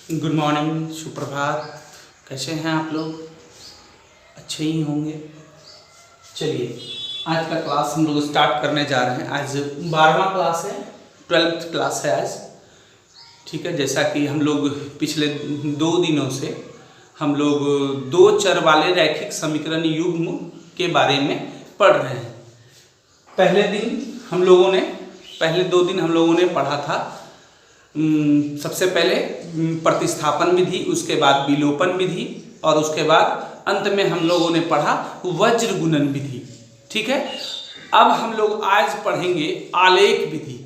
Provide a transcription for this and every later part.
Good morning, सुप्रभात। कैसे हैं आप लोग? अच्छे ही होंगे। चलिए, आज का क्लास हम लोग स्टार्ट करने जा रहे हैं। आज 12वां क्लास है, 12th क्लास है आज। ठीक है, जैसा कि हम लोग पिछले 2 दिनों से हम लोग 2 चर वाले रैखिक समीकरण युग्म के बारे में पढ़ रहे हैं। पहले 2 दिन हम लोगों ने पढ़ा था सबसे पहले प्रतिस्थापन विधि, उसके बाद विलोपन विधि और उसके बाद अंत में हम लोगों ने पढ़ा वज्र गुणन विधि। ठीक है, अब हम लोग आज पढ़ेंगे आलेख विधि।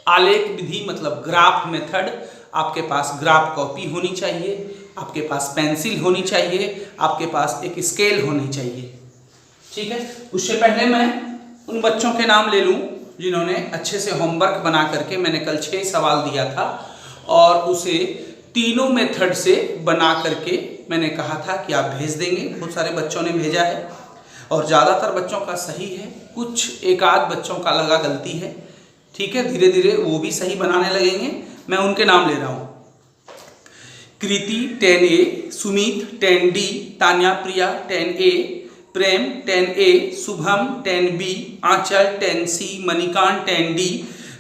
आलेख विधि मतलब ग्राफ मेथड। आपके पास ग्राफ कॉपी होनी चाहिए, आपके पास पेंसिल होनी चाहिए, आपके पास एक स्केल होनी चाहिए। ठीक है, उससे पहले मैं उन बच्चों के नाम ले लूँ जिन्होंने अच्छे से होमवर्क बना करके, मैंने कल 6 सवाल दिया था और उसे तीनों मेथड से बना करके मैंने कहा था कि आप भेज देंगे। बहुत सारे बच्चों ने भेजा है और ज़्यादातर बच्चों का सही है, कुछ एक आध बच्चों का लगा गलती है। ठीक है, धीरे धीरे वो भी सही बनाने लगेंगे। मैं उनके नाम ले रहा हूँ। कृति 10A, सुमित 10D, तान्या प्रिया 10A, प्रेम 10A, शुभम 10B, आंचल 10C, Manikant 10D,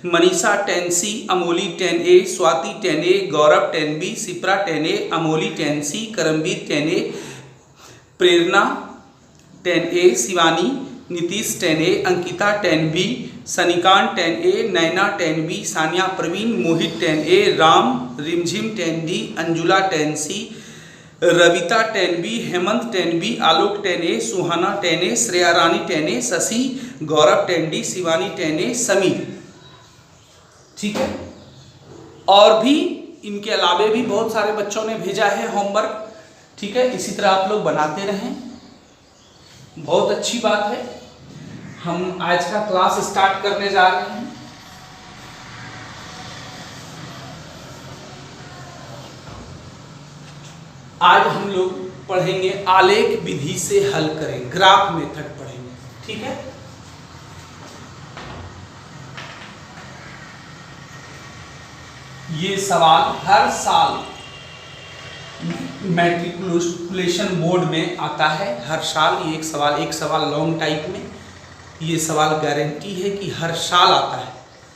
Manisha 10C, Amoli 10A, Swati 10A, गौरव 10B, Shipra 10A, Amoli 10C, Karambir 10A, प्रेरणा 10A, Shivani, Nitish 10A, Ankita 10B, सनिकांत 10A, नैना 10B, सानिया प्रवीण, मोहित 10A, राम रिमझिम 10D, Anjula 10C, Ravita 10B, Hemant 10B, आलोक 10A, सुहाना 10A, श्रेया रानी 10A, शशि, गौरव 10D, शिवानी 10A, समीर। ठीक है, और भी इनके अलावे भी बहुत सारे बच्चों ने भेजा है होमवर्क। ठीक है, इसी तरह आप लोग बनाते रहें, बहुत अच्छी बात है। हम आज का क्लास स्टार्ट करने जा रहे हैं। आज हम लोग पढ़ेंगे आलेख विधि से हल करें, ग्राफ मेथड पढ़ेंगे। ठीक है, ये सवाल हर साल मैट्रिकुलेशन बोर्ड में आता है। हर साल ये एक सवाल लॉन्ग टाइप में, ये सवाल गारंटी है कि हर साल आता है,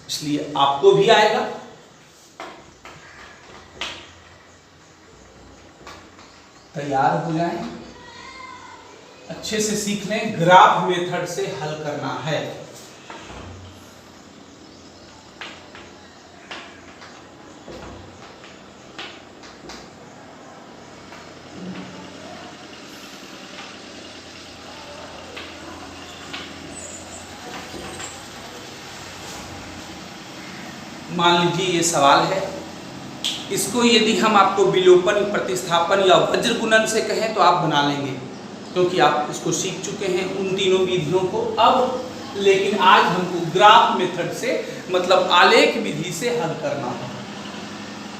इसलिए आपको भी आएगा। तैयार हो जाएं, अच्छे से सीख लें। ग्राफ मेथड से हल करना है। मान लीजिए ये सवाल है, इसको यदि हम आपको विलोपन, प्रतिस्थापन या वज्र गुणन से कहें तो आप बना लेंगे, क्योंकि आप इसको सीख चुके हैं उन तीनों विधियों को। अब लेकिन आज हमको ग्राफ मेथड से मतलब आलेख विधि से हल करना है।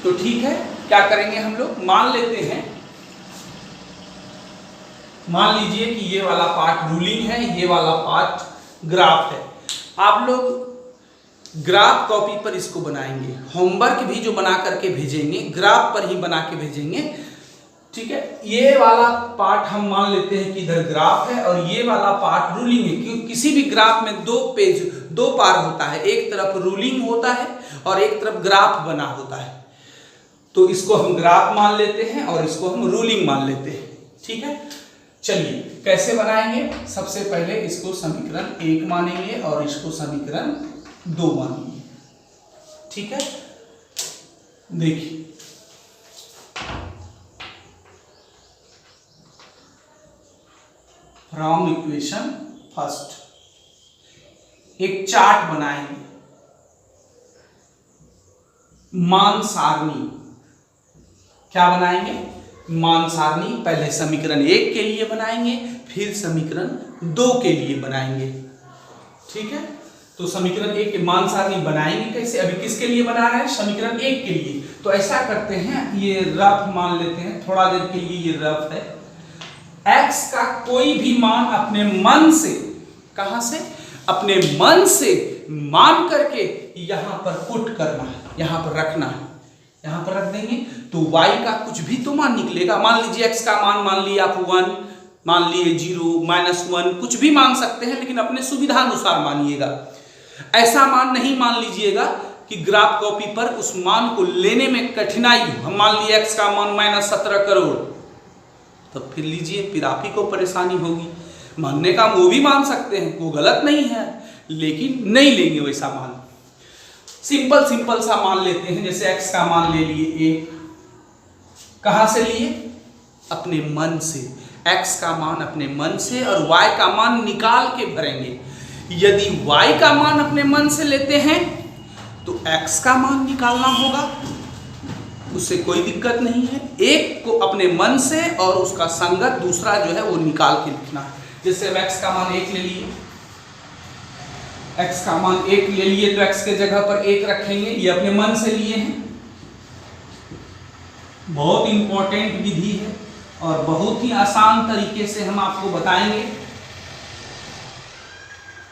तो ठीक है, क्या करेंगे हम लोग, मान लेते हैं, मान लीजिए कि ये वाला पार्ट रूलिंग है, ये वाला पार्ट ग्राफ है। आप लोग ग्राफ कॉपी पर इसको बनाएंगे, होमवर्क भी जो बना करके भेजेंगे ग्राफ पर ही बना के भेजेंगे। ठीक है, ये वाला पार्ट हम मान लेते हैं कि इधर ग्राफ है और ये वाला पार्ट रूलिंग है, क्योंकि किसी भी ग्राफ में 2 पार्ट होता है, एक तरफ रूलिंग होता है और एक तरफ ग्राफ बना होता है। तो इसको हम ग्राफ मान लेते हैं और इसको हम रूलिंग मान लेते हैं। ठीक है, चलिए कैसे बनाएंगे। सबसे पहले इसको समीकरण 1 मानेंगे और इसको समीकरण 2 मानेंगे। ठीक है, देखिए फ्रॉम इक्वेशन फर्स्ट एक चार्ट बनाएंगे, मान सारणी। क्या बनाएंगे, मान सारणी। पहले समीकरण 1 के लिए बनाएंगे, फिर समीकरण 2 के लिए बनाएंगे। ठीक है, तो समीकरण 1 के मान सारणी बनाएंगे कैसे, अभी किसके लिए बना रहे हैं, समीकरण 1 के लिए। तो ऐसा करते हैं, ये रफ मान लेते हैं, थोड़ा देर के लिए ये रफ है। x का कोई भी मान अपने मन से, कहां से, अपने मन से मान करके यहां पर पुट करना है, यहां पर रखना है। यहाँ पर रख देंगे तो y का कुछ भी तो मान निकलेगा। मान लीजिए x का मान मान लिया आप 1, मान लिए 0, -1, कुछ भी मान सकते हैं, लेकिन अपने सुविधा अनुसार मानिएगा। ऐसा मान नहीं मान लीजिएगा कि ग्राफ कॉपी पर उस मान को लेने में कठिनाई हो। हम मान लिए x का मान -17 करोड़, तो फिर लीजिए, फिर आप ही को परेशानी होगी। मानने का वो भी मान सकते हैं, वो गलत नहीं है, लेकिन नहीं लेंगे वैसा मान। सिंपल सा मान लेते हैं, जैसे x का मान ले लिए 1। कहां से लिए? अपने मन से। x का मान अपने मन से और y का मान निकाल के भरेंगे। यदि y का मान अपने मन से लेते हैं तो x का मान निकालना होगा, उससे कोई दिक्कत नहीं है। एक को अपने मन से और उसका संगत दूसरा जो है वो निकाल के लिखना है। जैसे x का मान 1 ले लिए, x का मान 1 ले लिए तो x के जगह पर 1 रखेंगे, ये अपने मन से लिए हैं। बहुत इंपॉर्टेंट विधि है और बहुत ही आसान तरीके से हम आपको बताएंगे।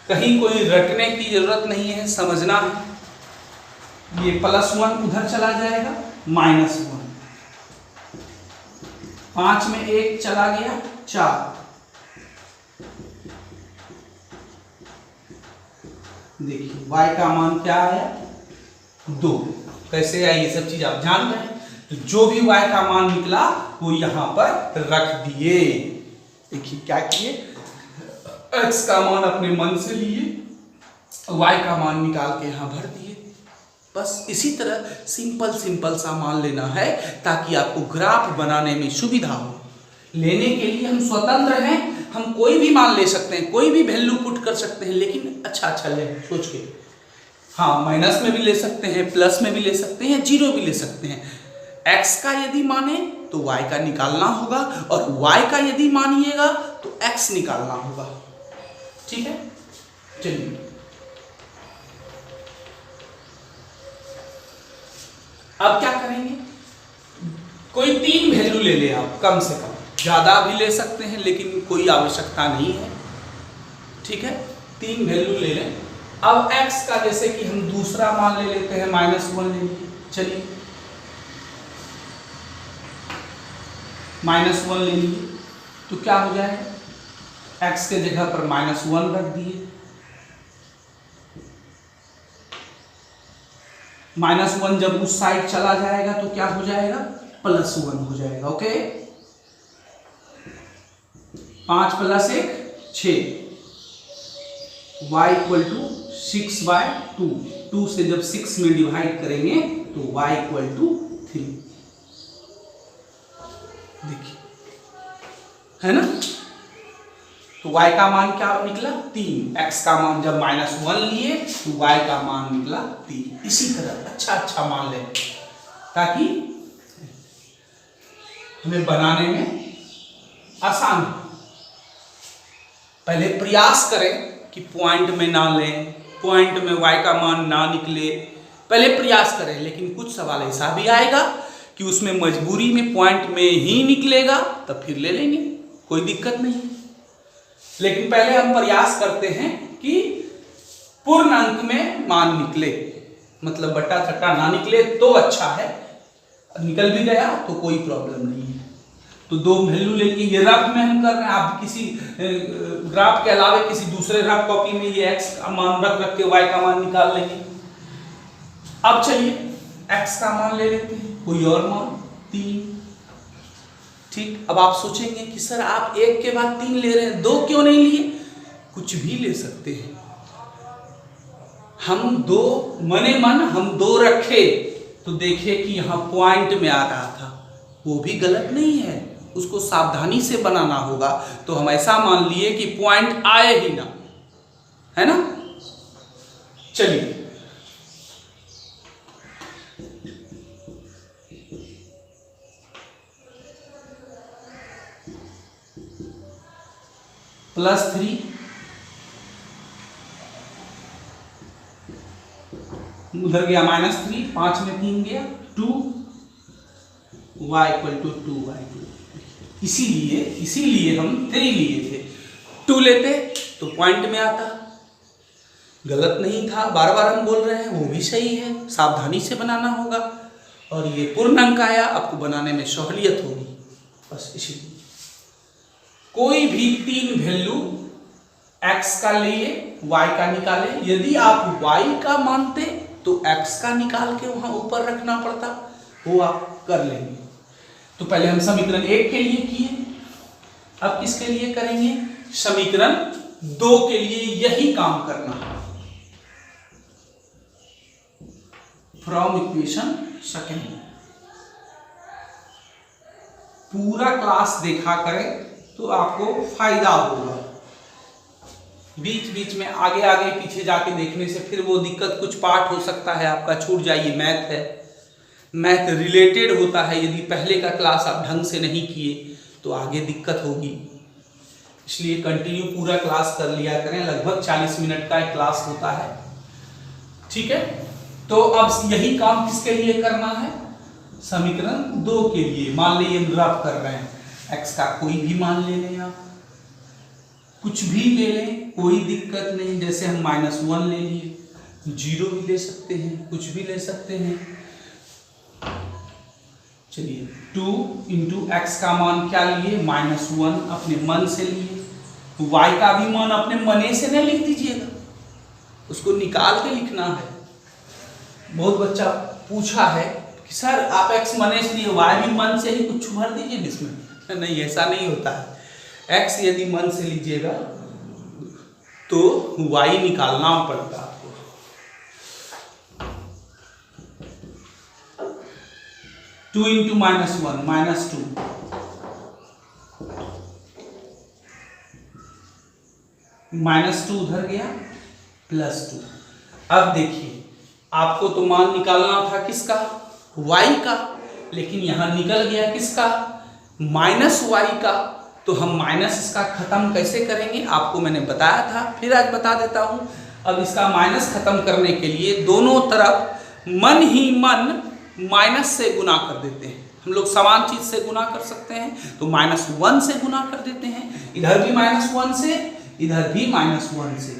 कहीं कोई रटने की जरूरत नहीं है, समझना है। ये +1 उधर चला जाएगा, -1, 5 में 1 चला गया, 4। देखिए y का मान क्या आया? 2। कैसे आया ये सब चीज आप जान रहे हैं। तो जो भी y का मान निकला वो यहां पर रख दिए। देखिए क्या किए, x का मान अपने मन से लिए, y का मान निकाल के यहां भर दिए। बस इसी तरह सिंपल सा मान लेना है ताकि आपको ग्राफ बनाने में सुविधा हो। लेने के लिए हम स्वतंत्र हैं, हम कोई भी मान ले सकते हैं, कोई भी वैल्यू पुट कर सकते हैं, लेकिन अच्छा ले सोच के। हाँ, माइनस में भी ले सकते हैं, प्लस में भी ले सकते हैं, 0 भी ले सकते हैं। x का यदि माने तो y का निकालना होगा और y का यदि मानिएगा तो x निकालना होगा। ठीक है, चलिए अब क्या करेंगे, कोई 3 वैल्यू ले ले आप, कम से कम, ज्यादा भी ले सकते हैं लेकिन कोई आवश्यकता नहीं है। ठीक है, 3 वैल्यू ले लें। अब x का जैसे कि हम दूसरा मान ले लेते हैं, -1 ले लीजिए। चलिए -1 ले लीजिए तो क्या हो जाएगा, x के जगह पर -1 रख दिए, -1 जब उस साइड चला जाएगा तो क्या हो जाएगा, +1 हो जाएगा। Okay, 5 + 1 6, y = 6/2। 2 से जब 6 में डिवाइड करेंगे तो y = 3। देखिए, है ना। तो y का मान क्या निकला, 3। x का मान जब -1 लिए तो y का मान निकला 3। इसी तरह अच्छा मान लें ताकि हमें बनाने में आसान हो। पहले प्रयास करें कि पॉइंट में ना लें, पॉइंट में y का मान ना निकले, पहले प्रयास करें। लेकिन कुछ सवाल ऐसा भी आएगा कि उसमें मजबूरी में पॉइंट में ही निकलेगा, तब फिर ले लेंगे, कोई दिक्कत नहीं। लेकिन पहले हम प्रयास करते हैं कि पूर्ण अंक में मान निकले, मतलब बट्टा थट्टा ना निकले तो अच्छा है। निकल भी गया तो कोई प्रॉब्लम नहीं है। तो 2 वैल्यू ले लिए, ये रफ में हम कर रहे हैं। आप किसी ग्राफ के अलावे किसी दूसरे रफ कॉपी में ये x का मान रख के y का मान निकाल लेंगे। अब चलिए x का मान ले लेते हैं, कोई और मान 3। ठीक, अब आप सोचेंगे कि सर आप 1 के बाद 3 ले रहे हैं, 2 क्यों नहीं लिए? कुछ भी ले सकते हैं। हम 2 मने मन हम 2 रखे तो देखिए कि यहाँ पॉइंट में आ रहा था, वो भी गलत नहीं है, उसको सावधानी से बनाना होगा। तो हम ऐसा मान लिए कि पॉइंट आए ही ना, है ना। चलिए +3 उधर गया -3, 5 में 3 गया 2, y = 2/2। इसीलिए हम 3 लिए थे। 2 लेते तो पॉइंट में आता, गलत नहीं था। बार बार हम बोल रहे हैं, वो भी सही है, सावधानी से बनाना होगा। और ये पूर्णांक आया, आपको बनाने में सहूलियत होगी, बस इसीलिए। कोई भी 3 वैल्यू x का लिए y का निकाले, यदि आप y का मानते तो x का निकाल के वहां ऊपर रखना पड़ता, वो आप कर लेंगे। तो पहले हम समीकरण 1 के लिए किए, अब किसके लिए करेंगे? समीकरण 2 के लिए यही काम करना है। From equation second. पूरा क्लास देखा करें तो आपको फायदा होगा। बीच बीच में आगे आगे पीछे जाके देखने से फिर वो दिक्कत, कुछ पार्ट हो सकता है आपका छूट जाइए। मैथ है, मैथ रिलेटेड होता है, यदि पहले का क्लास आप ढंग से नहीं किए तो आगे दिक्कत होगी। इसलिए कंटिन्यू पूरा क्लास कर लिया करें, लगभग 40 मिनट का एक क्लास होता है, ठीक है। तो अब यही काम किसके लिए करना है? समीकरण 2 के लिए। मान लीजिए हम रफ कर रहे हैं, x का कोई भी मान ले लें, आप कुछ भी ले लें, कोई दिक्कत नहीं। जैसे हम -1 ले लिए, 0 भी ले सकते हैं, कुछ भी ले सकते हैं। चलिए 2 × x का मान क्या लिए? -1 अपने मन से लिए। y का भी मान अपने मने से नहीं लिख दीजिएगा, उसको निकाल के लिखना है। बहुत बच्चा पूछा है कि सर आप x मने से लिए, y भी मन से ही, कुछ भर दीजिए इसमें। नहीं, ऐसा नहीं होता है। x यदि मन से लीजिएगा तो y निकालना पड़ता आपको। टू × -1 -2, -2 उधर गया, +2। अब देखिए, आपको तो मान निकालना था किसका? y का, लेकिन यहां निकल गया किसका? -y का। तो हम माइनस इसका खत्म कैसे करेंगे आपको मैंने बताया था, फिर आज बता देता हूं। अब इसका माइनस खत्म करने के लिए दोनों तरफ मन ही मन माइनस से गुना कर देते हैं। हम लोग समान चीज से गुना कर सकते हैं, तो -1 से गुना कर देते हैं। इधर भी -1 से, इधर भी -1 से,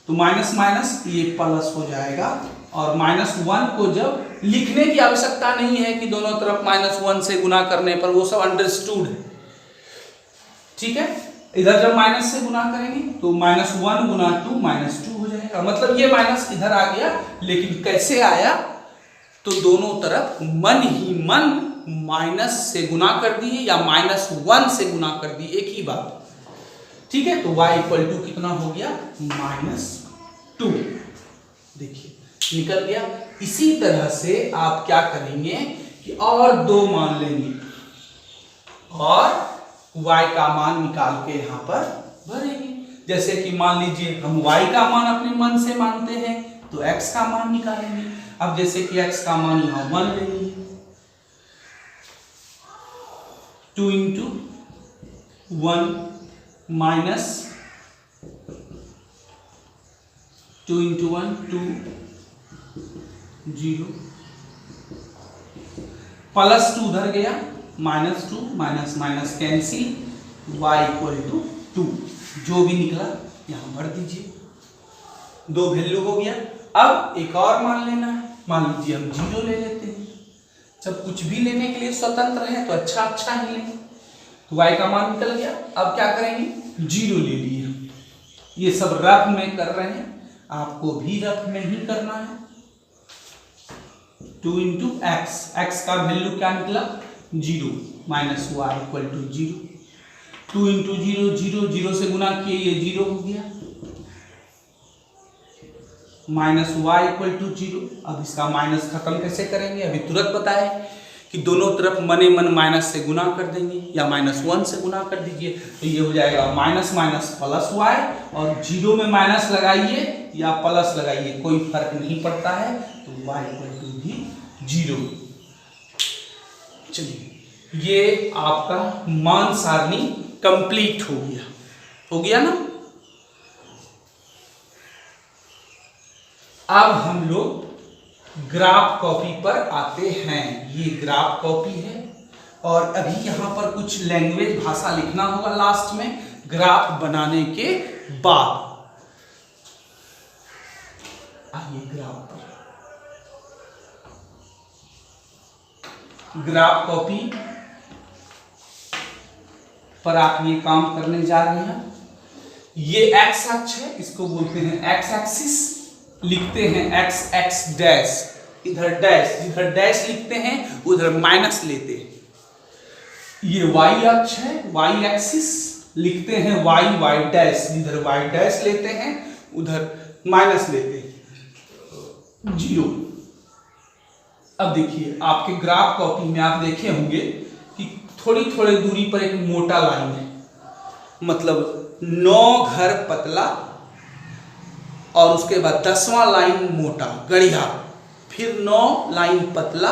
तो माइनस माइनस ये प्लस हो जाएगा। और -1 को जब लिखने की आवश्यकता नहीं है कि दोनों तरफ -1 से गुना करने पर, वो सब अंडरस्टूड है, ठीक है। इधर जब माइनस से गुना करेंगे तो -1 × 2 -2 हो जाएगा। मतलब ये माइनस इधर आ गया, लेकिन कैसे आया? तो दोनों तरफ मन ही मन माइनस से गुना कर दिए या -1 से गुना कर दिए, एक ही बात, ठीक है। तो y = कितना हो गया? -2। देखिए निकल गया। इसी तरह से आप क्या करेंगे कि और 2 मान लेंगे और y का मान निकाल के यहां पर भरेंगे। जैसे कि मान लीजिए हम y का मान अपने मन से मानते हैं, तो x का मान निकालेंगे। अब जैसे कि x का मान यहां 1 लेंगे, 2 × 1 -2 × 1 2 0 +2 उधर गया, -2 माइनस कैंसिल, y = 2। जो भी निकला यहां भर दीजिए। 2 वैल्यू हो गया। अब एक और मान लेना है, मान लीजिए हम 0 ले लेते हैं। जब कुछ भी लेने के लिए स्वतंत्र है तो अच्छा ही लेंगे। तो y का मान निकल गया। अब क्या करेंगे? 0 ले लिए। ये सब रफ में कर रहे हैं, आपको भी रफ में ही करना है। 2 × x, x का वैल्यू क्या निकला? 0 -y = 0। 2 × 0 0, 0 से गुना किए ये 0 हो गया, -y = 0। अब इसका माइनस खत्म कैसे करेंगे? अभी तुरंत बताए कि दोनों तरफ मने मन माइनस से गुना कर देंगे या -1 से गुना कर दीजिए। तो ये हो जाएगा माइनस माइनस +y, और 0 में माइनस लगाइए या प्लस लगाइए, कोई फर्क नहीं पड़ता है। तो y = भी 0। चलिए, ये आपका मान सारणी कंप्लीट हो गया ना। अब हम लोग ग्राफ कॉपी पर आते हैं। ये ग्राफ कॉपी है और अभी यहां पर कुछ लैंग्वेज भाषा लिखना होगा लास्ट में ग्राफ बनाने के बाद। आइए ग्राफ पर, ग्राफ कॉपी पर आप ये काम करने जा रहे हैं। ये एक्स अक्ष है, इसको बोलते हैं एक्स एक्सिस, लिखते हैं एक्स एक्स डैश, इधर डैश, जिधर डैश लिखते हैं उधर माइनस लेते हैं। ये वाई अक्ष है, वाई एक्सिस, लिखते हैं वाई वाई डैश, जिधर वाई डैश लेते हैं उधर माइनस लेते हैं, 0। अब देखिए आपके ग्राफ कॉपी में आप देखे होंगे कि थोड़ी थोड़ी दूरी पर एक मोटा लाइन है, मतलब 9 घर पतला और उसके बाद 10वां लाइन मोटा गढ़िया, फिर 9 लाइन पतला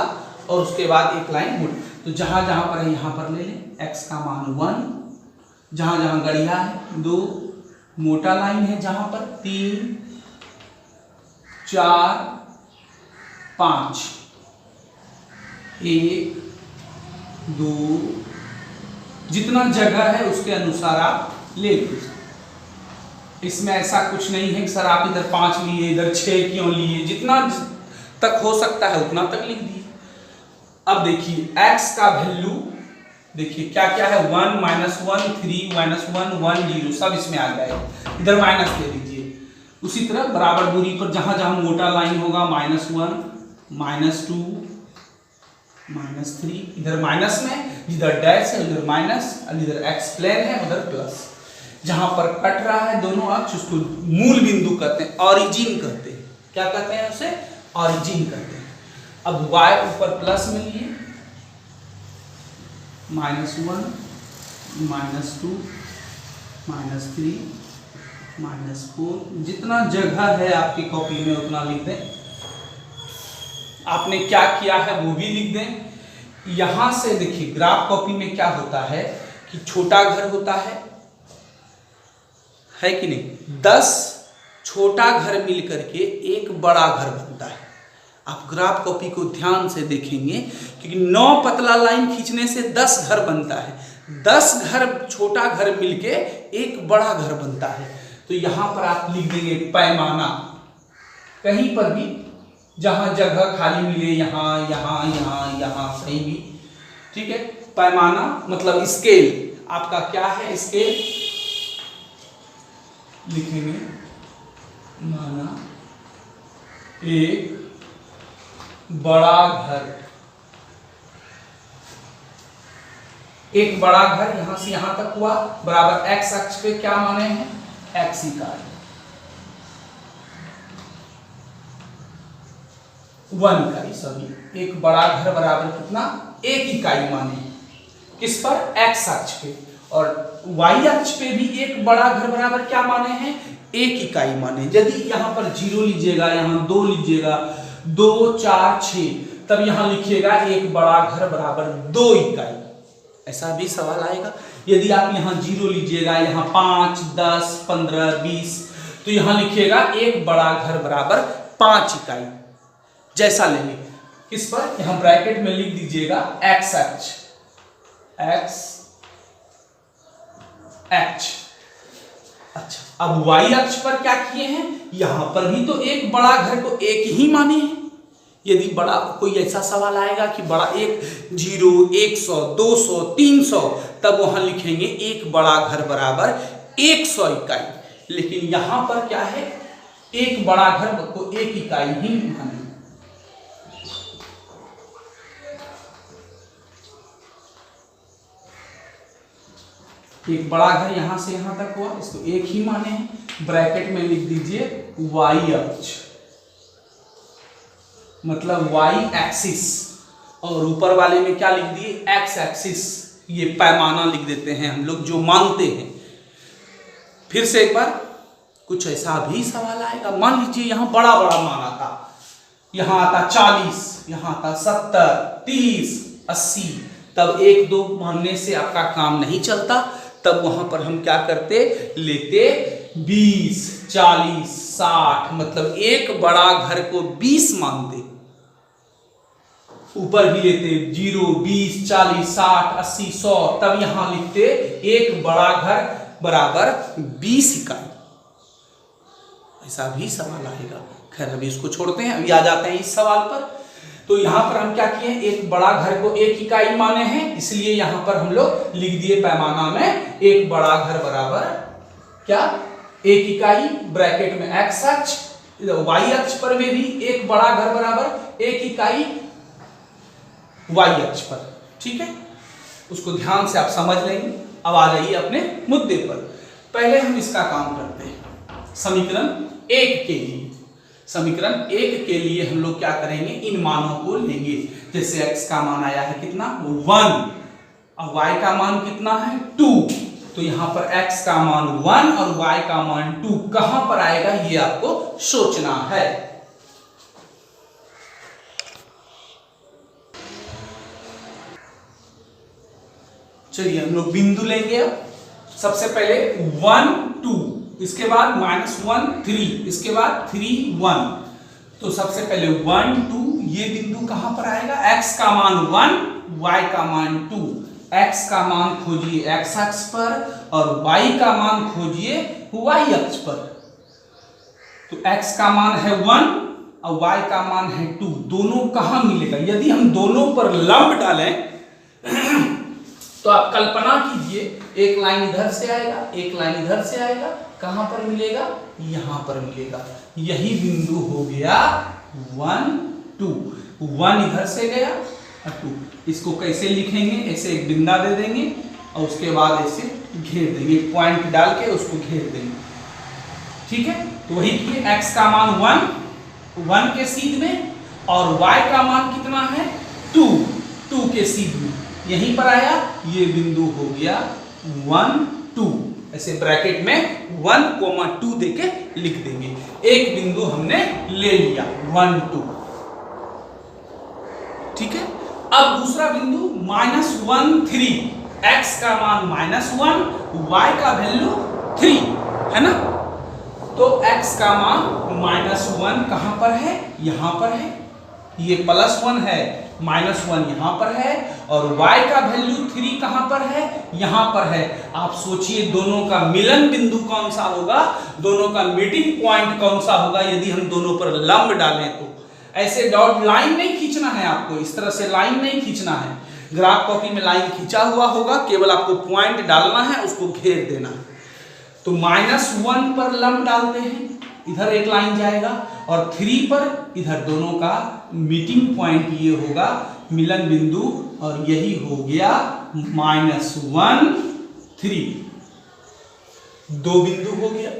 और उसके बाद एक लाइन मोटा। तो जहां जहां पर है यहां पर ले लें, x का मान 1, जहां जहां गढ़िया है 2, मोटा लाइन है जहां पर 3 4 5, 1 2, जितना जगह है उसके अनुसार आप ले लीजिए। इसमें ऐसा कुछ नहीं है कि सर आप इधर 5 लिए इधर 6 क्यों लिए, जितना तक हो सकता है उतना तक लिख दिए। अब देखिए x का वैल्यू देखिए क्या क्या है, 1 -1 3 -1 1 0 सब इसमें आ जाएगा, इधर माइनस ले लीजिए। उसी तरह बराबर दूरी पर जहां जहां मोटा लाइन होगा -1 -2 -3, इधर माइनस में, जिधर डैश है उधर माइनस, और इधर एक्स प्लेन है उधर प्लस। जहां पर कट रहा है दोनों अक्ष उसको मूल बिंदु कहते हैं, ऑरिजिन कहते हैं। क्या कहते हैं उसे? ऑरिजिन कहते हैं। अब y ऊपर प्लस में लिए, -1 -2 -3 -4, जितना जगह है आपकी कॉपी में उतना लिख दें। आपने क्या किया है वो भी लिख दें। यहां से देखिए ग्राफ कॉपी में क्या होता है कि छोटा घर होता है कि नहीं, 10 छोटा घर मिल करके एक बड़ा घर बनता है। आप ग्राफ कॉपी को ध्यान से देखेंगे क्योंकि 9 पतला लाइन खींचने से 10 घर बनता है, 10 घर छोटा घर मिलके एक बड़ा घर बनता है। तो यहां पर आप लिख देंगे पैमाना, कहीं पर भी जहां जगह खाली मिले, यहां यहां यहां यहां कहीं भी, ठीक है। पैमाना मतलब स्केल, आपका क्या है स्केल, लिखेंगे माना एक बड़ा घर, एक बड़ा घर यहां से यहां तक हुआ, बराबर एक्स अक्ष पे क्या माने हैं, एक्स इकाई, 1 इकाई, सभी एक बड़ा घर बराबर कितना, 1 इकाई माने किस पर, एक्स अक्ष पे। और वाई अक्ष पे भी एक बड़ा घर बराबर क्या माने हैं, 1 इकाई माने। यदि यहां पर 0 लीजिएगा, यहां 2 लीजिएगा, 2 4 6, तब यहां लिखिएगा एक बड़ा घर बराबर 2 इकाई, ऐसा भी सवाल आएगा। यदि आप यहां 0 लीजिएगा, यहां 5 10 15 20, तो यहां लिखिएगा एक बड़ा घर बराबर 5 इकाई, जैसा लेंगे किस पर, यहां ब्रैकेट में लिख दीजिएगा एक्स अक्ष, एक्स अक्ष। अच्छा अब वाई अक्ष पर क्या किए हैं, यहां पर भी तो एक बड़ा घर को 1 ही माने हैं। यदि बड़ा कोई ऐसा सवाल आएगा कि बड़ा 1 0 100 200 300, तब वहां लिखेंगे एक बड़ा घर बराबर 100 इकाई। लेकिन यहां पर क्या है, एक बड़ा घर को 1 इकाई ही माने। एक बड़ा घर यहां से यहां तक हुआ, इसको 1 ही माने हैं। ब्रैकेट में लिख दीजिए वाई अक्ष, मतलब वाई एक्सिस, और ऊपर वाले में क्या लिख दिए, एक्स एक्सिस। ये पैमाना लिख देते हैं हम लोग जो मानते हैं। फिर से एक बार कुछ ऐसा भी सवाल आएगा, मान लीजिए यहां बड़ा बड़ा मान आता, यहां आता 40, यहां आता 70 30 80, तब 1 2 मानने से आपका काम नहीं चलता। तब वहां पर हम क्या करते, लेते 20 40 60, मतलब एक बड़ा घर को 20 मानते। ऊपर भी लेते 0 20 40 60 80 100, तब यहां लिखते एक बड़ा घर बराबर 20 इकाई। ऐसा भी सवाल आएगा। खैर अभी इसको छोड़ते हैं, अभी आ जाते हैं इस सवाल पर। तो यहाँ पर हम क्या किए, एक बड़ा घर को 1 इकाई माने हैं, इसलिए यहाँ पर हम लोग लिख दिए पैमाना में एक बड़ा घर बराबर क्या 1 इकाई, ब्रैकेट में x अक्ष, y अक्ष पर में भी एक बड़ा घर बराबर 1 इकाई y अक्ष पर। ठीक है, उसको ध्यान से आप समझ लेंगे। अब आ जाइए अपने मुद्दे पर। पहले हम इसका काम करते हैं समीकरण 1 के लिए। समीकरण 1 के लिए हम लोग क्या करेंगे, इन मानों को लेंगे। जैसे x का मान आया है कितना 1 और y का मान कितना है 2, तो यहां पर x का मान 1 और y का मान 2 कहां पर आएगा ये आपको सोचना है। चलिए हम लोग बिंदु लेंगे। अब सबसे पहले 1 2, इसके बाद -1 3, इसके बाद 3 1। तो सबसे पहले 1 2 ये बिंदु कहां पर आएगा, x का मान 1 y का मान 2। x का मान खोजिए x अक्ष पर और y का मान खोजिए y अक्ष पर। तो x का मान है 1 और y का मान है 2, दोनों कहां मिलेगा। यदि हम दोनों पर लंब डालें तो आप कल्पना कीजिए, एक लाइन इधर से आएगा, एक लाइन इधर से आएगा, कहां पर मिलेगा, यहां पर मिलेगा। यही बिंदु हो गया 1 2, 1 इधर से गया और 2। इसको कैसे लिखेंगे, ऐसे एक बिंदा दे देंगे और उसके बाद ऐसे घेर देंगे, पॉइंट डाल के उसको घेर देंगे। ठीक है, तो वही किए, x का मान 1 के सीध में और y का मान कितना है 2 के सीध में, यहीं पर आया। ये बिंदु हो गया 1 2, ऐसे ब्रैकेट में 1 2 देके लिख देंगे। एक बिंदु हमने ले लिया 1 2। ठीक है, अब दूसरा बिंदु -1 3, x का मान -1, y का वैल्यू 3 है ना। तो x का मान -1 कहां पर है, यहां पर है। ये +1 है, -1 यहां पर है और y का वैल्यू 3 कहां पर है, यहां पर है। आप सोचिए दोनों का मिलन बिंदु कौन सा होगा, दोनों का मीटिंग पॉइंट कौन सा होगा यदि हम दोनों पर लंब डालें तो। ऐसे डॉट लाइन नहीं खींचना है आपको, इस तरह से लाइन नहीं खींचना है। ग्राफ कॉपी में लाइन खींचा हुआ होगा, केवल आपको पॉइंट डालना है, उसको घेर देना है। तो -1 पर लंब डालते हैं, इधर एक लाइन जाएगा और 3 पर इधर, दोनों का मीटिंग पॉइंट ये होगा मिलन बिंदु और यही हो गया -1 3, 2 बिंदु हो गया।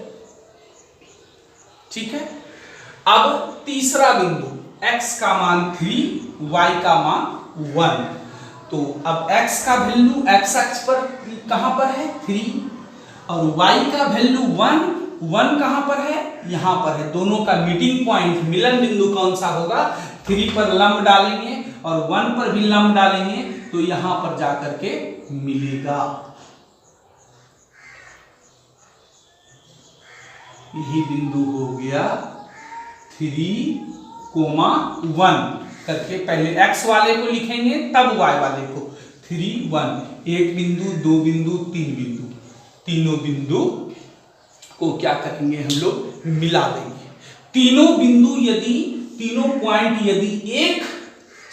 ठीक है, अब तीसरा बिंदु x का मान 3 y का मान 1। तो अब x का वैल्यू x अक्ष पर कहां पर है 3 और y का वैल्यू 1 कहां पर है, यहां पर है। दोनों का मीटिंग पॉइंट मिलन बिंदु कौन सा होगा, 3 पर लंब डालेंगे और 1 पर भी लंब डालेंगे तो यहां पर जाकर के मिलेगा। यही बिंदु हो गया 3 1 करके, पहले x वाले को लिखेंगे तब y वाले को। 3 1, एक बिंदु, 2 बिंदु, 3 बिंदु, तीनों बिंदु को क्या करेंगे हम लोग मिला देंगे। तीनों बिंदु यदि, तीनों पॉइंट यदि एक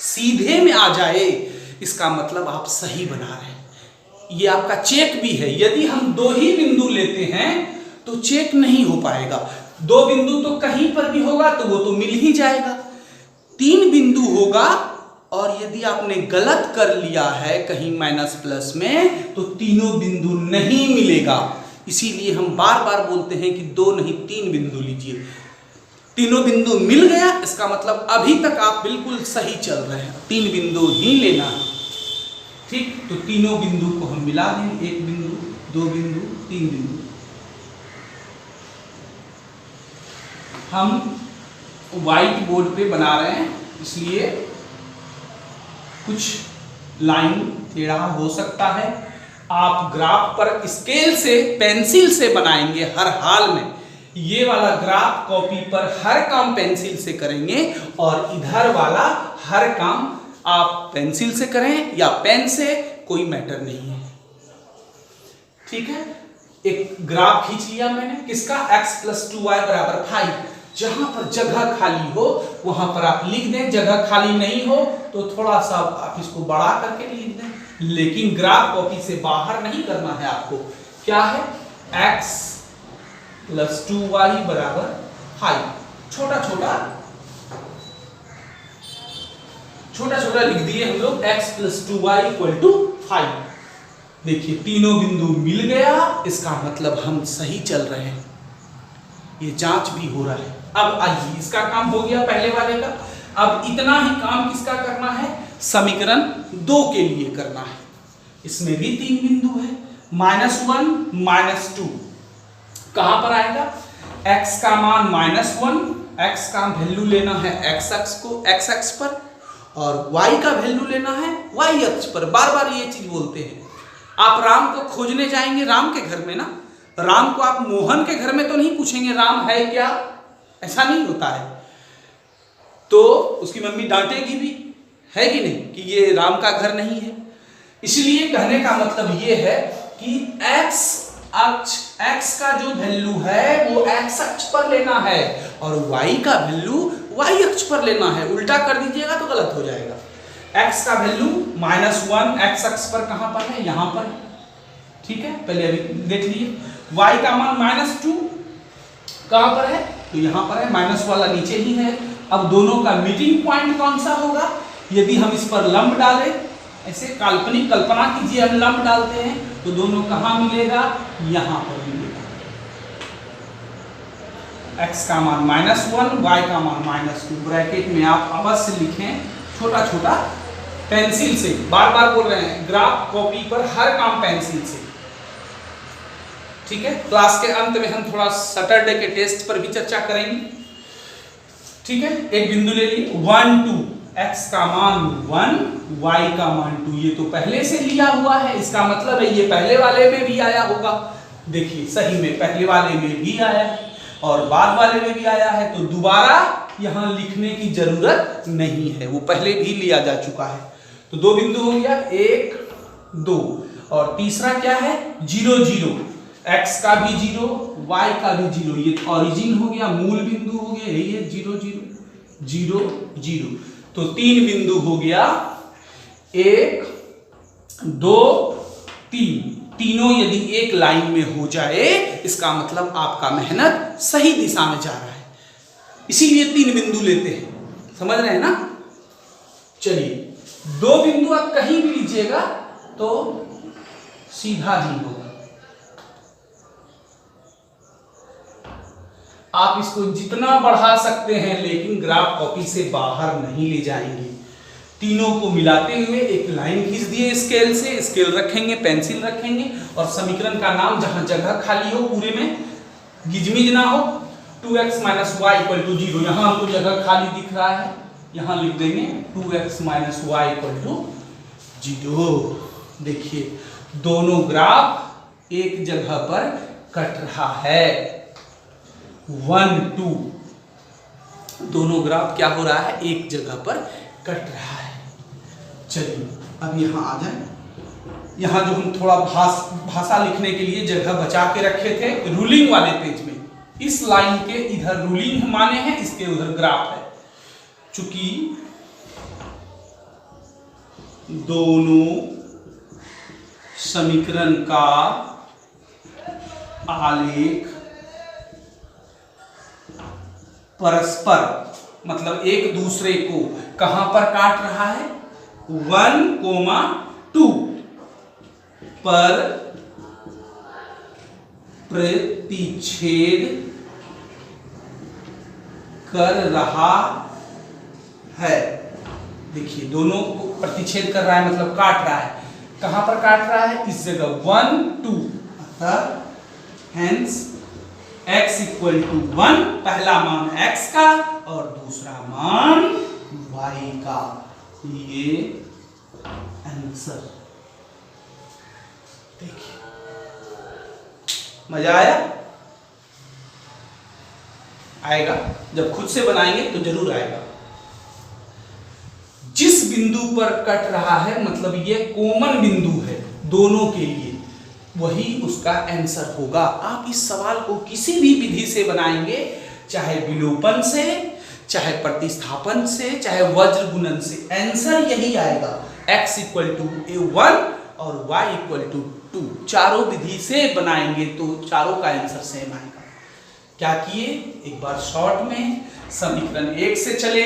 सीधे में आ जाए, इसका मतलब आप सही बना रहे हैं। ये आपका चेक भी है। यदि हम 2 ही बिंदु लेते हैं तो चेक नहीं हो पाएगा। 2 बिंदु तो कहीं पर भी होगा तो वो तो मिल ही जाएगा। 3 बिंदु होगा और यदि आपने गलत कर लिया है कहीं माइनस प्लस में तो तीनों बिंदु नहीं मिलेगा। इसीलिए हम बार बार बोलते हैं कि 2 नहीं 3 बिंदु लीजिए। तीनों बिंदु मिल गया, इसका मतलब अभी तक आप बिल्कुल सही चल रहे हैं। 3 बिंदु ही लेना है। ठीक, तो तीनों बिंदु को हम मिला देंगे, 1 बिंदु, 2 बिंदु, 3 बिंदु। हम व्हाइट बोर्ड पे बना रहे हैं इसलिए कुछ लाइन टेढ़ा हो सकता है। आप ग्राफ पर स्केल से, पेंसिल से बनाएंगे हर हाल में। ये वाला ग्राफ कॉपी पर हर काम पेंसिल से करेंगे और इधर वाला हर काम आप पेंसिल से करें या पेन से, कोई मैटर नहीं है। ठीक है, एक ग्राफ खींच लिया मैंने, किसका, x + 2y = 5। जहां पर जगह खाली हो वहां पर आप लिख दें, जगह खाली नहीं हो तो थोड़ा सा आप इसको बढ़ा करके लिख दें, लेकिन ग्राफ कॉपी से बाहर नहीं करना है आपको। क्या है? x + 2y = 5। छोटा छोटा लिख दिए हम लोग, x + 2y = 5। देखिए तीनों बिंदु मिल गया, इसका मतलब हम सही चल रहे हैं, ये जांच भी हो रहा है। अब आइए, इसका काम हो गया पहले वाले का। अब इतना ही काम किसका करना है? समीकरण 2 के लिए करना है। इसमें भी 3 बिंदु है, -1 -2 कहां पर आएगा? x का मान -1, x का वैल्यू लेना है x अक्ष पर, और y का वैल्यू लेना है y अक्ष पर। बार बार ये चीज बोलते हैं। आप राम को खोजने जाएंगे राम के घर में ना, राम को आप मोहन के घर में तो नहीं पूछेंगे राम है क्या, ऐसा नहीं होता है। तो उसकी मम्मी डांटेगी भी, है कि नहीं, कि ये राम का घर नहीं है। इसलिए कहने का मतलब ये है कि x का जो वैल्यू है वो x अक्ष पर लेना है और y का वैल्यू y अक्ष पर लेना है। उल्टा कर दीजिएगा तो गलत हो जाएगा। x का वैल्यू -1 x अक्ष पर कहां पर है? यहां पर, ठीक है, पहले अभी देख लिए। y का मान -2 कहां पर है? तो यहां पर है, माइनस वाला नीचे ही है। अब दोनों का मीटिंग पॉइंट कौन सा होगा? यदि हम इस पर लंब डालें, ऐसे काल्पनिक कल्पना कीजिए, हम लंब डालते हैं तो दोनों कहां मिलेगा? यहां पर मिलेगा। x का मान -1, y का मान -2। ब्रैकेट में आप अवश्य लिखें, छोटा पेंसिल से, बार बार बोल रहे हैं, ग्राफ कॉपी पर हर काम पेंसिल से, ठीक है। क्लास के अंत में हम थोड़ा सैटरडे के टेस्ट पर भी चर्चा करेंगे, ठीक है। एक बिंदु ले लिए 1 2, x का मान 1, y का मान 2। ये तो पहले से लिया हुआ है, इसका मतलब है ये पहले वाले में भी आया होगा। देखिए सही में पहले वाले में भी आया है और बाद वाले में भी आया है, तो दोबारा यहां लिखने की जरूरत नहीं है, वो पहले भी लिया जा चुका है। तो 2 बिंदु हो गया, 1 2, और तीसरा क्या है? 0 0, x का भी 0, y का भी 0। ये ओरिजिन हो गया, मूल बिंदु हो गया, यही है 0 0 0 0। तो 3 बिंदु हो गया, 1 2 3। तीनों यदि एक लाइन में हो जाए इसका मतलब आपका मेहनत सही दिशा में जा रहा है, इसीलिए 3 बिंदु लेते हैं, समझ रहे हैं ना। चलिए 2 बिंदु आप कहीं भी लीजिएगा तो सीधा ही होगा। आप इसको जितना बढ़ा सकते हैं लेकिन ग्राफ कॉपी से बाहर नहीं ले जाएंगे। तीनों को मिलाते हुए एक लाइन खींच दिए स्केल से, स्केल रखेंगे, पेंसिल रखेंगे और समीकरण का नाम जहां जगह खाली हो, पूरे में गिजमिज ना हो, 2x - y = 0। यहां हमको जगह खाली दिख रहा है, यहां लिख देंगे 2x - y = 0। देखिए दोनों ग्राफ एक जगह पर कट रहा है, 1 2। दोनों ग्राफ क्या हो रहा है? एक जगह पर कट रहा है। चलिए अब यहां आ जाए। यहां जो हम थोड़ा भाषा लिखने के लिए जगह बचा के रखे थे रूलिंग वाले पेज में, इस लाइन के इधर रूलिंग माने हैं, इसके उधर ग्राफ है। चूंकि दोनों समीकरण का आलेख परस्पर मतलब एक दूसरे को कहां पर काट रहा है? 1, 2 पर प्रतिच्छेद कर रहा है। देखिए दोनों को प्रतिच्छेद कर रहा है मतलब काट रहा है। कहां पर काट रहा है? इस जगह 1 2, अतः हेंस x = 1, पहला मान x का और दूसरा मान y का। ये आंसर। देखिए मजा आएगा जब खुद से बनाएंगे तो जरूर आएगा। जिस बिंदु पर कट रहा है मतलब ये कॉमन बिंदु है दोनों के लिए, वही उसका आंसर होगा। आप इस सवाल को किसी भी विधि से बनाएंगे चाहे विलोपन से, चाहे प्रतिस्थापन से, चाहे वज्र गुणन से, आंसर यही आएगा, x इक्वल टू 1 और y इक्वल टू 2। चारों विधि से बनाएंगे तो चारों का आंसर सेम आएगा। क्या किए, एक बार शॉर्ट में समीकरण 1 से चले,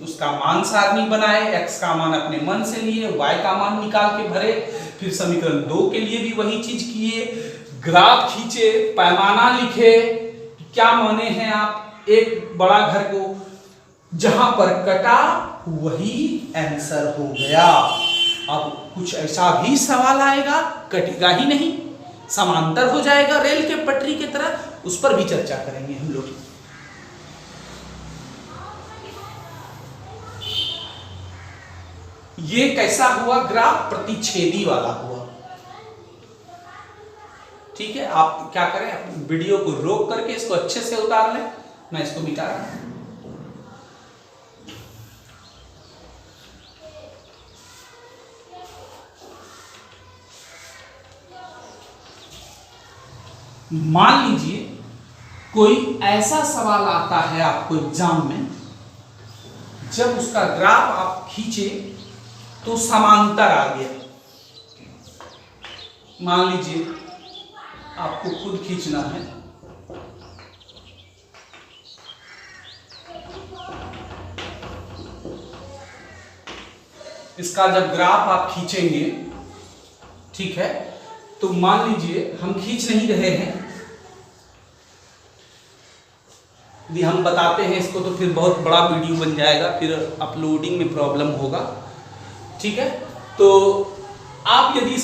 उसका मान सारणी बनाए, x का मान अपने मन से लिए, y का मान निकाल के भरे, फिर समीकरण 2 के लिए भी वही चीज किए, ग्राफ खींचे, पैमाना लिखे, क्या माने हैं आप एक बड़ा घर को, जहां पर कटा वही आंसर हो गया। अब कुछ ऐसा भी सवाल आएगा, कटेगा ही नहीं, समांतर हो जाएगा रेल के पटरी की तरह, उस पर भी चर्चा करेंगे हम लोग। ये कैसा हुआ ग्राफ, प्रतिच्छेदी वाला हुआ। ठीक है, आप क्या करें, वीडियो को रोक करके इसको अच्छे से उतार लें, मैं इसको मिटा रहा हूं। मान लीजिए कोई ऐसा सवाल आता है आपको एग्जाम में, जब उसका ग्राफ आप खींचे तो समांतर आ गया। मान लीजिए आपको खुद खींचना है, इसका जब ग्राफ आप खींचेंगे, ठीक है, तो मान लीजिए हम खींच नहीं रहे हैं, यदि हम बताते हैं इसको तो फिर बहुत बड़ा वीडियो बन जाएगा, फिर अपलोडिंग में प्रॉब्लम होगा। ठीक है, तो आप यदि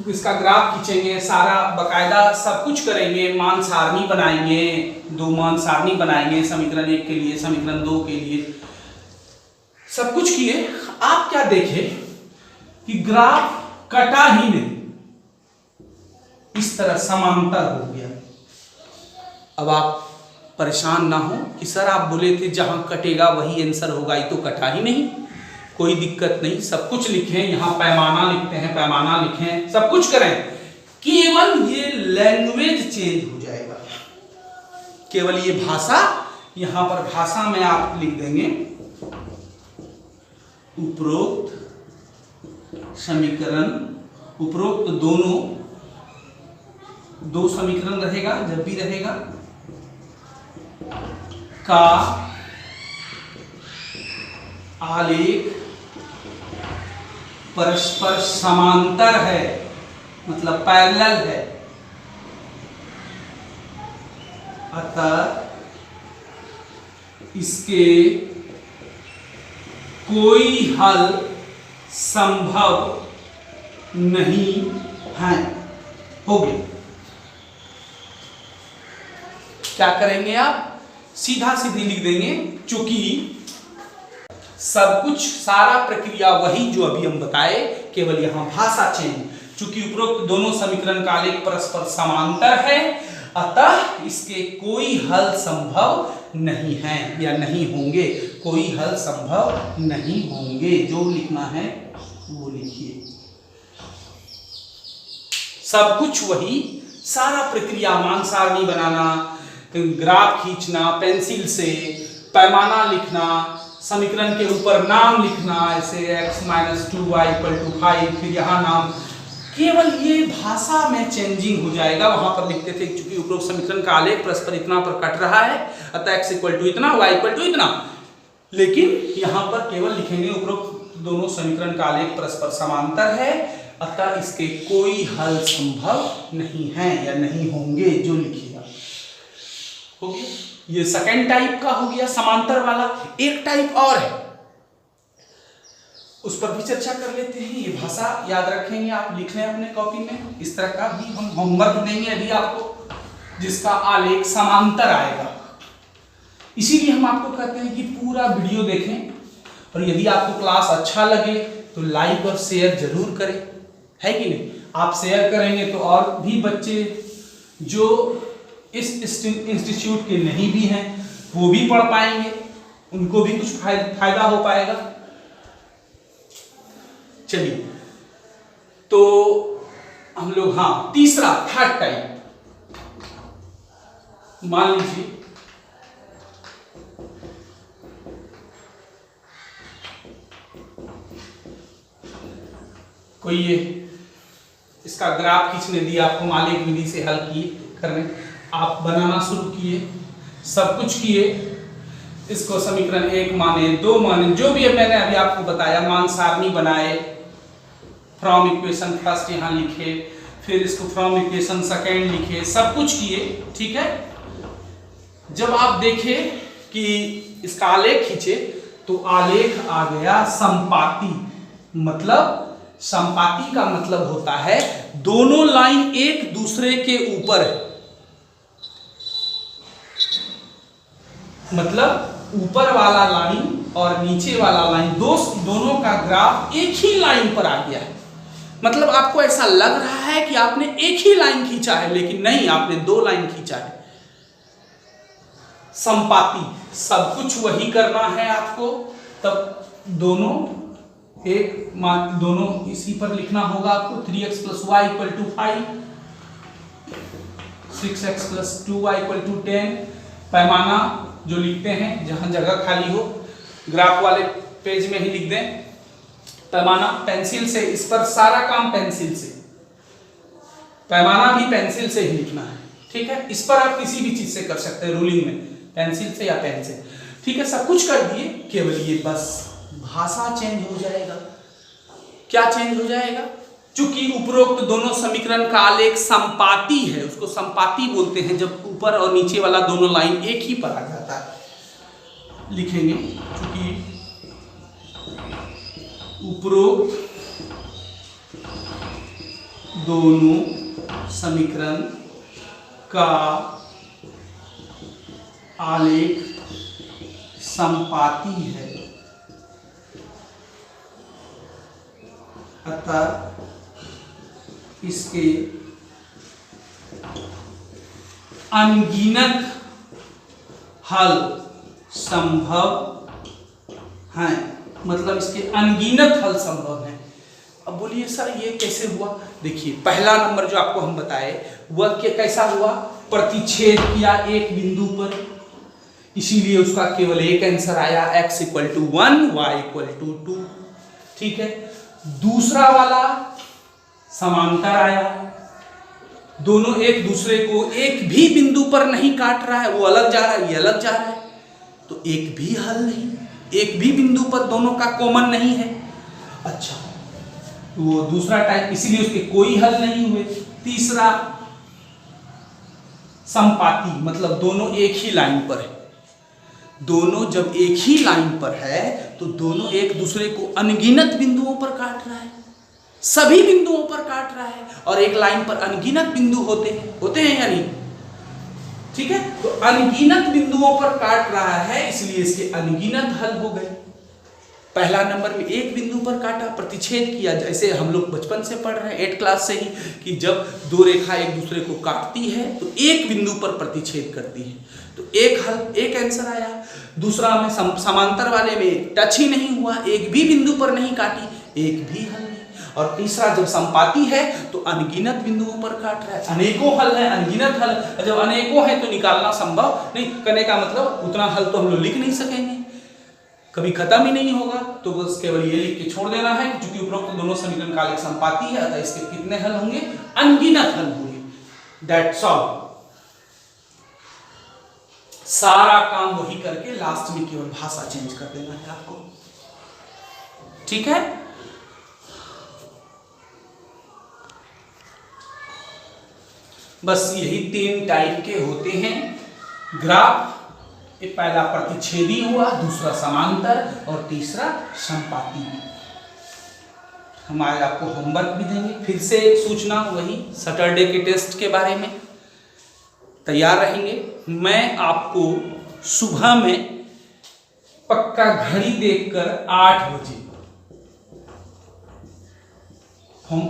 इसका ग्राफ खींचेंगे, सारा बकायदा सब कुछ करेंगे, मान सारणी बनाएंगे, 2 मान सारणी बनाएंगे, समीकरण 1 के लिए, समीकरण 2 के लिए, सब कुछ किए, आप क्या देखें कि ग्राफ कटा ही नहीं, इस तरह समांतर हो गया। अब आप परेशान ना हो कि सर आप बोले थे जहां कटेगा वही आंसर होगा, ये तो कटा ही नहीं। कोई दिक्कत नहीं, सब कुछ लिखें, यहां पैमाना लिखते हैं, पैमाना लिखें, सब कुछ करें, केवल ये लैंग्वेज चेंज हो जाएगा, केवल ये भाषा, यहां पर भाषा में आप लिख देंगे उपरोक्त समीकरण, उपरोक्त दोनों, 2 समीकरण रहेगा, जब भी रहेगा, का आलेख परस्पर समांतर है, मतलब पैरेलल है, अतः इसके कोई हल संभव नहीं है। हो गया। क्या करेंगे आप, सीधा सीधी लिख देंगे, चूंकि सब कुछ सारा प्रक्रिया वही जो अभी हम बताए, केवल यहां भाषा चेंज, चूंकि उपरोक्त दोनों समीकरण का आलेख परस्पर समांतर है, अतः इसके कोई हल संभव नहीं है या नहीं होंगे, कोई हल संभव नहीं होंगे। जो लिखना है वो लिखिए, सब कुछ वही, सारा प्रक्रिया, मान सारणी बनाना, ग्राफ खींचना पेंसिल से, पैमाना लिखना, समीकरण के ऊपर नाम लिखना, ऐसे x - 2y = 5, फिर यहाँ नाम, केवल ये भाषा में चेंजिंग हो जाएगा। वहां पर लिखते थे चूंकि उपरोक्त समीकरण का आलेख परस्पर इतना पर कट रहा है, अतः x = इतना, y = इतना, लेकिन यहाँ पर केवल लिखेंगे उपरोक्त दोनों समीकरण का आलेख परस्पर समांतर है, अतः इसके कोई हल संभव नहीं है या नहीं होंगे, जो लिखिएगा। हो गया, ये सेकंड टाइप का हो गया समांतर वाला। एक टाइप और है, उस पर भी चर्चा कर लेते हैं। ये भाषा याद रखेंगे आप, लिख लें अपने कॉपी में। इस तरह का भी हम होमवर्क देंगे अभी आपको, जिसका आलेख समांतर आएगा। इसीलिए हम आपको कहते हैं कि पूरा वीडियो देखें, और यदि आपको क्लास अच्छा लगे तो लाइक और शेयर जरूर करें, है कि नहीं। आप शेयर करेंगे तो और भी बच्चे जो इस इंस्टीट्यूट के नहीं भी हैं वो भी पढ़ पाएंगे, उनको भी कुछ फायदा हो पाएगा। चलिए, तो हम लोग, हाँ, तीसरा, थर्ड टाइप, मान लीजिए कोई ये इसका ग्राफ खींचने दिया आपको, मालिक विधि से हल किए करने, आप बनाना शुरू किए, सब कुछ किए, इसको समीकरण 1 माने, 2 माने, जो भी है मैंने अभी आपको बताया, मान सारणी बनाए, फ्रॉम इक्वेशन फर्स्ट यहाँ लिखे, फिर इसको फ्रॉम इक्वेशन सेकेंड लिखे, सब कुछ किए, ठीक है। जब आप देखें कि इसका आलेख खींचे तो आलेख आ गया संपाती। मतलब संपाती का मतलब होता है दोनों लाइन एक दूसरे के ऊपर है, मतलब ऊपर वाला लाइन और नीचे वाला लाइन दोनों का ग्राफ एक ही लाइन पर आ गया है। मतलब आपको ऐसा लग रहा है कि आपने एक ही लाइन खींचा है, लेकिन नहीं, आपने 2 लाइन खींचा है। संपाती, सब कुछ वही करना है आपको, तब दोनों इसी पर लिखना होगा आपको। 3x + y = 5, 6x + 2y = 10। पैमाना जो लिखते हैं, जहां जगह खाली हो, ग्राफ वाले पेज में ही लिख दें पैमाना, पेंसिल से, इस पर सारा काम पेंसिल से, पैमाना भी पेंसिल से ही लिखना है, ठीक है। इस पर आप किसी भी चीज से कर सकते हैं, रूलिंग में पेंसिल से या पेन से, ठीक है। सब कुछ कर दिए, केवल ये बस भाषा चेंज हो जाएगा। क्या चेंज हो जाएगा? चूंकि उपरोक्त दोनों समीकरण का आलेख संपाती है, उसको संपाती बोलते हैं जब ऊपर और नीचे वाला दोनों लाइन एक ही पर आ जाता है। लिखेंगे चूंकि उपरोक्त दोनों समीकरण का आलेख संपाती है, अतः इसके अनगिनत हल संभव हैं। मतलब इसके अनगिनत हल संभव हैं। अब बोलिए सर ये कैसे हुआ? देखिए पहला नंबर जो आपको हम बताए वह कैसा हुआ, प्रतिच्छेद किया एक बिंदु पर, इसीलिए उसका केवल एक आंसर आया, x = 1 y = 2, ठीक है। दूसरा वाला समांतर आया, दोनों एक दूसरे को एक भी बिंदु पर नहीं काट रहा है, वो अलग जा रहा है, ये अलग जा रहा है, तो एक भी हल नहीं, एक भी बिंदु पर दोनों का कॉमन नहीं है। अच्छा, तो वो दूसरा टाइप, इसीलिए उसके कोई हल नहीं हुए। तीसरा संपाती, मतलब दोनों एक ही लाइन पर है। दोनों जब एक ही लाइन पर है तो दोनों एक दूसरे को अनगिनत बिंदुओं पर काट रहा है, सभी बिंदुओं पर काट रहा है, और एक लाइन पर अनगिनत बिंदु होते हैं या नहीं, ठीक है। तो अनगिनत बिंदुओं पर काट रहा है, इसलिए इसके अनगिनत हल हो गए। पहला नंबर में एक बिंदु पर काटा, प्रतिच्छेद किया, जैसे हम लोग बचपन से पढ़ रहे हैं 8th क्लास से ही, कि जब दो रेखा एक दूसरे को काटती है तो एक बिंदु पर प्रतिच्छेद करती है, तो एक हल, एक आंसर आया। दूसरा में समांतर वाले में टच ही नहीं हुआ, एक भी बिंदु पर नहीं काटी, एक भी हल नहीं। और तीसरा जब संपाती है तो अनगिनत बिंदुओं पर काट रहा है, अनेकों हल है, अनगिनत हल। जब अनेकों है तो निकालना संभव नहीं, करने का मतलब उतना हल तो हम लोग लिख नहीं सकेंगे, कभी खत्म ही नहीं होगा, तो बस केवल ये लिख के छोड़ देना है, क्योंकि उपरोक्त दोनों समीकरण का आलेख संपाती है, अतः इसके कितने हल होंगे? अनगिनत हल होंगे। That's all. सारा काम वही करके लास्ट में केवल भाषा चेंज कर देना है आपको, ठीक है। बस यही 3 टाइप के होते हैं ग्राफ। ये पहला प्रतिच्छेदी हुआ, दूसरा समांतर और तीसरा संपाती। हमारे आपको होमवर्क भी देंगे, फिर से एक सूचना, वही सैटरडे के टेस्ट के बारे में तैयार रहेंगे। मैं आपको सुबह में पक्का घड़ी देखकर 8 बजे हम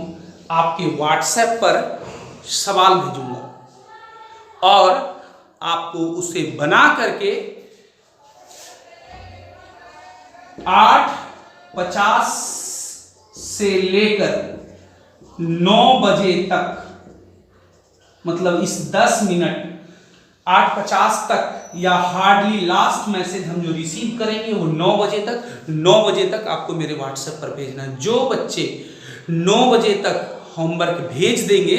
आपके व्हाट्सएप पर सवाल भेजूंगा और आपको उसे बना करके 8:50 से लेकर 9 बजे तक, मतलब इस 10 मिनट 8:50 तक, या हार्डली लास्ट मैसेज हम जो रिसीव करेंगे वो 9 बजे तक। 9 बजे तक आपको मेरे व्हाट्सएप पर भेजना है। जो बच्चे 9 बजे तक होमवर्क भेज देंगे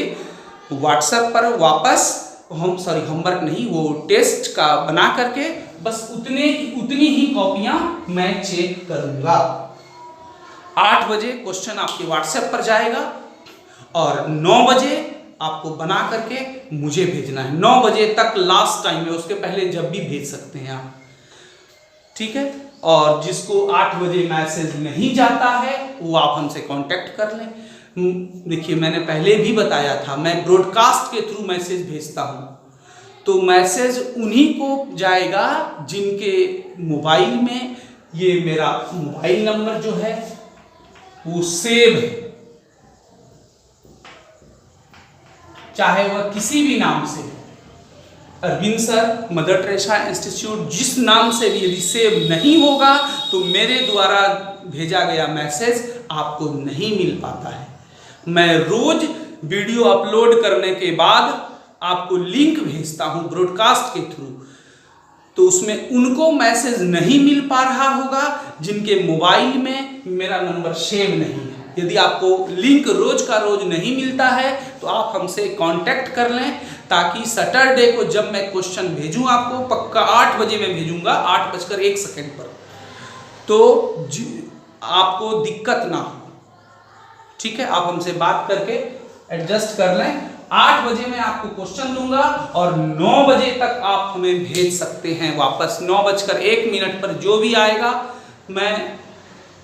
व्हाट्सएप पर वापस। होमवर्क नहीं, वो टेस्ट का बना करके बस उतनी ही कॉपियां मैं चेक करूंगा। 8 बजे क्वेश्चन आपके व्हाट्सएप पर जाएगा और 9 बजे आपको बना करके मुझे भेजना है। 9 बजे तक लास्ट टाइम है, उसके पहले जब भी भेज सकते हैं आप, ठीक है। और जिसको 8 बजे मैसेज नहीं जाता है वो आप हमसे कांटेक्ट कर लें। देखिए मैंने पहले भी बताया था, मैं ब्रॉडकास्ट के थ्रू मैसेज भेजता हूँ, तो मैसेज उन्हीं को जाएगा जिनके मोबाइल में ये मेरा मोबाइल नंबर जो है वो सेव है, चाहे वह किसी भी नाम से, Arvind sir, Mother Teresa Institute, जिस नाम से भी यदि सेव नहीं होगा तो मेरे द्वारा भेजा गया मैसेज आपको नहीं मिल पाता है। मैं रोज वीडियो अपलोड करने के बाद आपको लिंक भेजता हूं ब्रॉडकास्ट के थ्रू, तो उसमें उनको मैसेज नहीं मिल पा रहा होगा जिनके मोबाइल में मेरा नंबर सेव नहीं है। यदि आपको लिंक रोज का रोज नहीं मिलता है तो आप हमसे कांटेक्ट कर लें, ताकि सैटरडे को जब मैं क्वेश्चन भेजूं आपको, पक्का 8 बजे मैं भेजूंगा, 8:01 पर, तो आपको दिक्कत ना हो, ठीक है। आप हमसे बात करके एडजस्ट कर लें। 8 बजे मैं आपको क्वेश्चन दूंगा और 9 बजे तक आप हमें भेज सकते हैं वापस। 9:01 पर जो भी आएगा मैं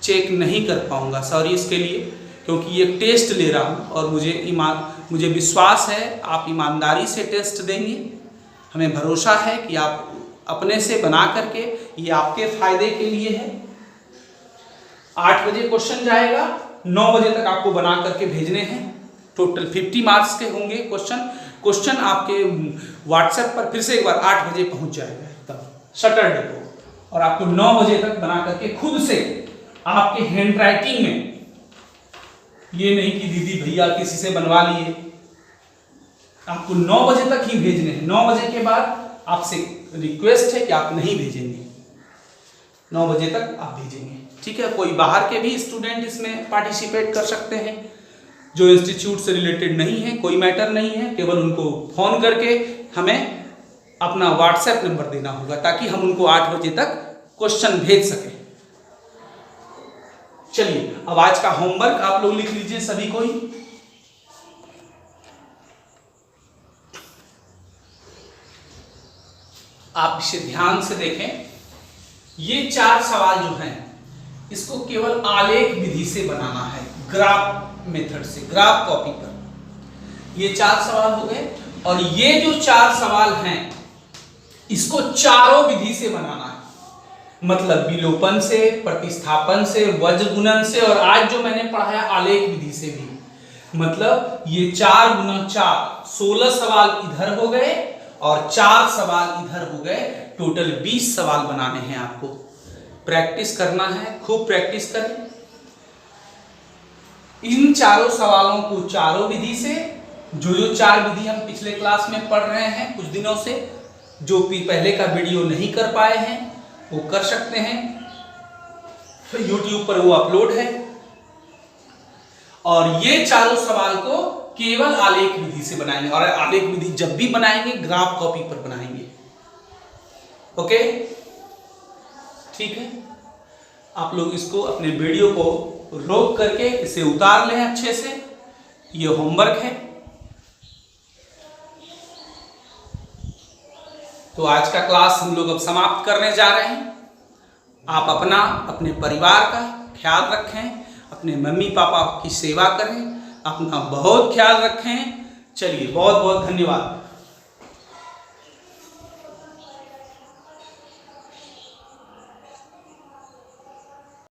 चेक नहीं कर पाऊंगा, सॉरी इसके लिए, क्योंकि ये टेस्ट ले रहा हूँ और मुझे विश्वास है आप ईमानदारी से टेस्ट देंगे। हमें भरोसा है कि आप अपने से बना करके, ये आपके फायदे के लिए है। 8 बजे क्वेश्चन जाएगा, 9 बजे तक आपको बना करके भेजने हैं। टोटल 50 मार्क्स के होंगे क्वेश्चन आपके व्हाट्सएप पर फिर से एक बार 8 बजे पहुंच जाएगा तब सैटरडे को, और आपको 9 बजे तक बना करके खुद से आपके हैंड राइटिंग में, ये नहीं कि दीदी भैया किसी से बनवा लिए, आपको 9 बजे तक ही भेजने हैं। 9 बजे के बाद आपसे रिक्वेस्ट है कि आप नहीं भेजेंगे, 9 बजे तक आप भेजेंगे, ठीक है। कोई बाहर के भी स्टूडेंट इसमें पार्टिसिपेट कर सकते हैं जो इंस्टीट्यूट से रिलेटेड नहीं है, कोई मैटर नहीं है, केवल उनको फोन करके हमें अपना व्हाट्सएप नंबर देना होगा ताकि हम उनको 8 बजे तक क्वेश्चन भेज सकें। चलिए अब आज का होमवर्क आप लोग लिख लीजिए सभी कोई। आप इसे ध्यान से देखें। ये 4 सवाल जो हैं इसको केवल आलेख विधि से बनाना है, ग्राफ मेथड से, ग्राफ कॉपी पर। ये 4 सवाल हो गए, और ये जो 4 सवाल हैं इसको चारों विधि से बनाना है, मतलब विलोपन से, प्रतिस्थापन से, वज्र गुणन से, और आज जो मैंने पढ़ाया आलेख विधि से भी। मतलब ये 4 × 4 16 सवाल इधर हो गए और 4 सवाल इधर हो गए, टोटल 20 सवाल बनाने हैं आपको। प्रैक्टिस करना है, खूब प्रैक्टिस करें। इन चारों सवालों को चारों विधि से, जो 4 विधि हम पिछले क्लास में पढ़ रहे हैं कुछ दिनों से, जो पहले का वीडियो नहीं कर पाए हैं वो कर सकते हैं, तो YouTube पर वो अपलोड है। और ये चारों सवाल को केवल आलेख विधि से बनाएंगे, और आलेख विधि जब भी बनाएंगे ग्राफ कॉपी पर बनाएंगे। ओके, ठीक है। आप लोग इसको अपने वीडियो को रोक करके इसे उतार लें अच्छे से, ये होमवर्क है। तो आज का क्लास हम लोग अब समाप्त करने जा रहे हैं। आप अपना, अपने परिवार का ख्याल रखें, अपने मम्मी पापा की सेवा करें, अपना बहुत ख्याल रखें। चलिए, बहुत बहुत धन्यवाद।